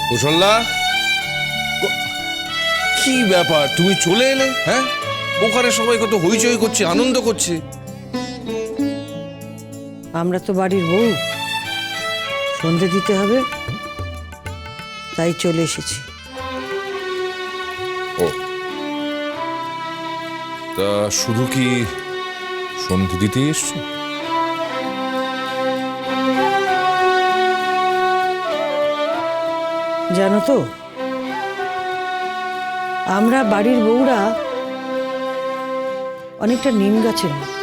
কুশলদা, কি ব্যাপার, তুমি চলে এলে? হ্যাঁ, ওখানে সবাই কত হইচই করছে, আনন্দ করছে। আমরা তো বাড়ির বউ, সন্ধে দিতে হবে, তাই চলে এসেছি। ও, তা শুধু কি সন্ধে দিতে এসছো? জানো তো, আমরা বাড়ির বউরা অনেকটা নিম গাছের মতো।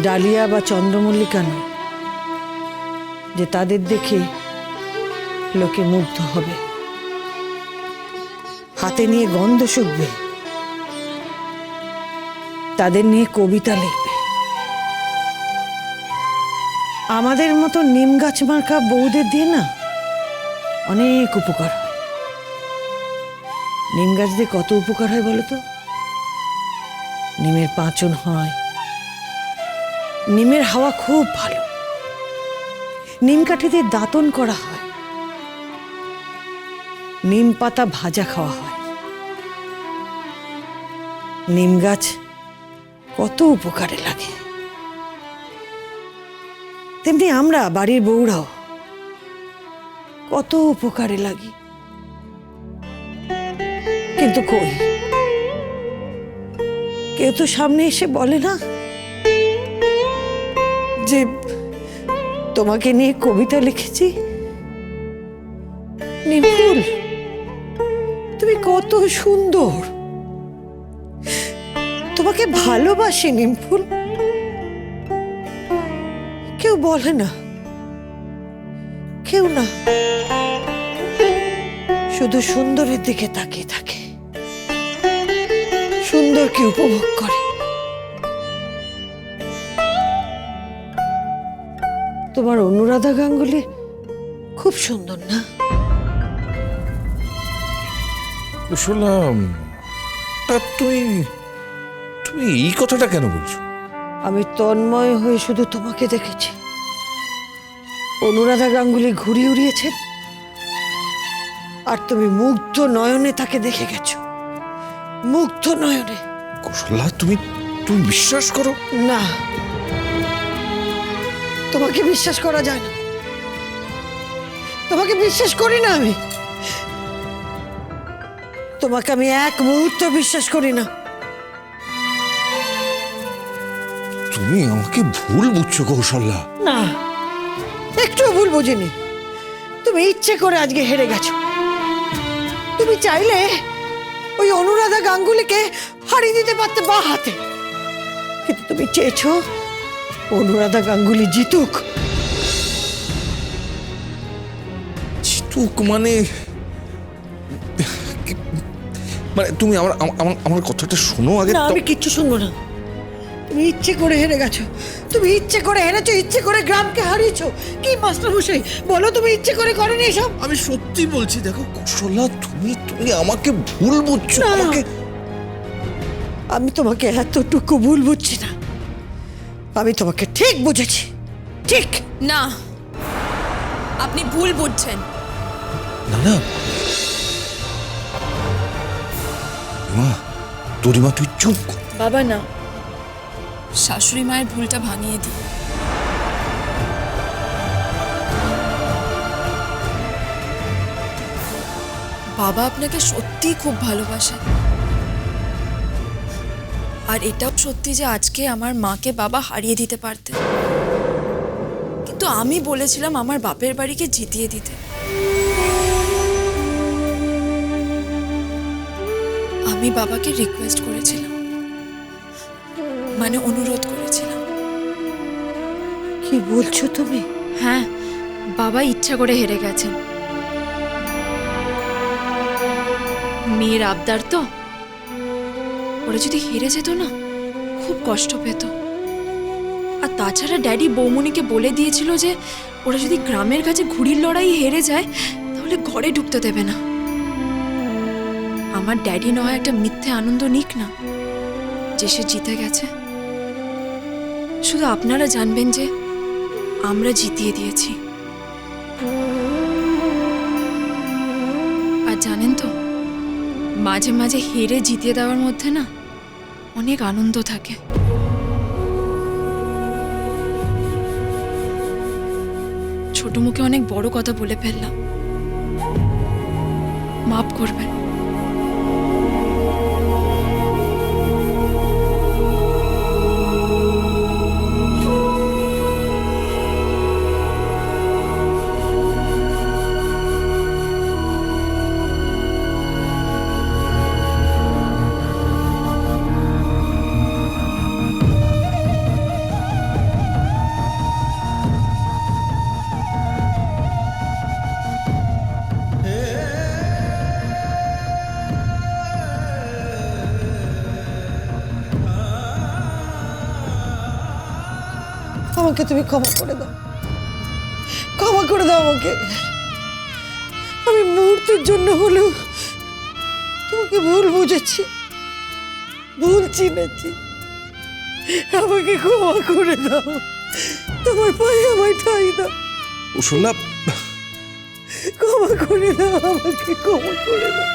ডালিয়া বা চন্দ্রমল্লিকা নয় যে তাদের দেখে লোকে মুগ্ধ হবে, হাতে নিয়ে গন্ধ শুকবে, তাদের নিয়ে কবিতা লিখবে। আমাদের মতো নিম গাছ মার্কা বউদের দিয়ে না অনেক উপকার হয়। নিম গাছ দিয়ে কত উপকার হয় বলো তো? নিমের পাচন হয়, নিমের হাওয়া খুব ভালো, নিম কাঠি দিয়ে দাঁতন করা হয়, নিম পাতা ভাজা খাওয়া হয়। নিম গাছ কত উপকারে লাগে। তেমনি আমরা বাড়ির বউরাও কত উপকারে লাগি। কিন্তু কই, কেউ তো সামনে এসে বলে না যে তোমাকে নিয়ে কবিতা লিখেছি। নিমফুল, তুমি কত সুন্দর, তোমাকে ভালোবাসি নিমফুল। কেউ বলে না, কেউ না, শুধু সুন্দরের দিকে তাকিয়ে থাকে, সুন্দরকে উপভোগ করে। তোমার অনুরাধা গাঙ্গুলি খুব সুন্দর না? শুনলাম, তা তুমি তুমি এই কথাটা কেন বলছো? আমি তন্ময় হয়ে শুধু তোমাকে দেখেছি। অনুরাধা গাঙ্গুলি ঘুড়ি উড়িয়েছেন আর তুমি মুগ্ধ নয়নে তাকে দেখে গেছো, মুগ্ধ নয়নে। কুশলা, তুমি তুমি বিশ্বাস করো না, তোমাকে বিশ্বাস করা যায় না। তোমাকে বিশ্বাস করি না আমি। তোমাকে আমি এক মুহূর্ত বিশ্বাস করি না। তুমি আমাকে ভুল বুঝছো কৌশল্যা। না, একটুও ভুল বুঝিনি। তুমি ইচ্ছে করে আজকে হেরে গেছো। তুমি চাইলে ওই অনুরাধা গাঙ্গুলিকে হারিয়ে দিতে পারতে বা হাতে, কিন্তু তুমি চেয়েছো অনুরাধা গাঙ্গুলি জিতুক। জিতুক মানে মানে তুমি আমার আমার আমার কথাটা শোনো আগে। না, আমি কিচ্ছু শুনবো না। তুমি ইচ্ছে করে হেরে গেছো, তুমি ইচ্ছে করে হেরেছো, ইচ্ছে করে গ্রামকে হারিয়েছো। কি মাস্টার মশাই, বলো তুমি ইচ্ছে করে করনি এসব? আমি সত্যি বলছি, দেখো কৌশল্যা, তুমি তুমি আমাকে ভুল বুঝছো। আমাকে, আমি তোমাকে এতটুকু ভুল বুঝছি না, আমি তোমাকে ঠিক বুঝেছি। ঠিক না, আপনি ভুল বুঝছেন। না না মা, তোরিমা তুই চুপ কর। বাবা না, শাশুড়ি মায়ের ভুলটা ভাঙিয়ে দিই। বাবা আপনাকে সত্যি খুব ভালোবাসে, আর এটাও সত্যি যে আজকে আমার মাকে বাবা হারিয়ে দিতে পারতেন, কিন্তু আমি বলেছিলাম আমার বাপের বাড়িকে জিতিয়ে দিতে। আমি বাবাকে রিকোয়েস্ট করেছিলাম, মানে অনুরোধ করেছিলাম। কি বলছো তুমি? হ্যাঁ, বাবা ইচ্ছা করে হেরে গেছেন। মেয়ের আবদার তো, ওরা যদি হেরে যেত না খুব কষ্ট পেত, আর তাছাড়া ড্যাডি বৌমনিকে বলে দিয়েছিল যে ওরা যদি গ্রামের কাছে ঘুড়ির লড়াই হেরে যায় তাহলে ঘরে ঢুকতে দেবে না। আমার ড্যাডি নয় একটা মিথ্যে আনন্দ নিক না যে সে জিতে গেছে। শুধু আপনারা জানবেন যে আমরা জিতিয়ে দিয়েছি। আর জানেন তো, মাঝে মাঝে হেরে জিতিয়ে দেওয়ার মধ্যে না অনেক আনন্দ থাকে। ছোট মুখে অনেক বড় কথা বলে ফেললাম, মাফ করবেন। আমাকে তুমি ক্ষমা করে দাও, ক্ষমা করে দাও আমাকে। আমি মুহূর্তের জন্য হলেও তোমাকে ভুল বুঝেছি, ভুল চিনেছি। আমাকে ক্ষমা করে দাও, তোমার পায়ে আমায় ঠাঁই দাও। কৌশল্যা, ক্ষমা করে দাও আমাকে, ক্ষমা করে দাও।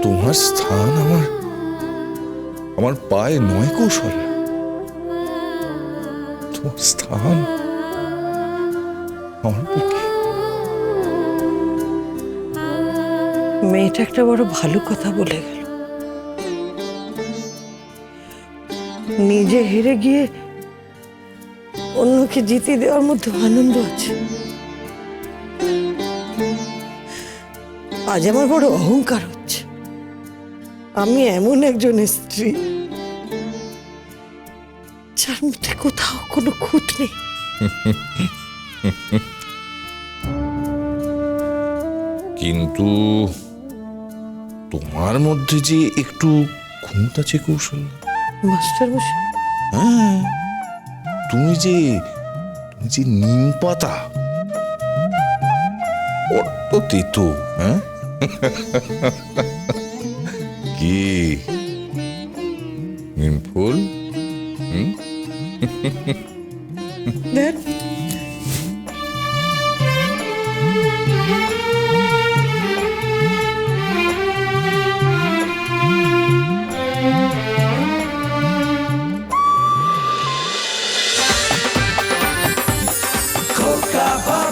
তোমার স্থান আমার আমার পায়ে নয় কৌশল, তোমার স্থান আমার বুকে। মেয়েটা একটা বড় ভালো কথা বলে গেল। নিজে হেরে গিয়ে অন্যকে জিতিয়ে দেওয়ার মধ্যে আনন্দ আছে। আজ আমার বড় অহংকার হচ্ছে, আমি এমন একজন স্ত্রী যার মধ্যে কোথাও কোনো খুঁত নেই। কিন্তু তোমার মধ্যে যে একটু খুঁত আছে কৌশল্যা। মাস্টার মশাই, হ্যাঁ, তুমি যে নিম পাতা, বড্ড তেতো। হ্যাঁ, কি নিম ফুল? দেখ Coca-Cola.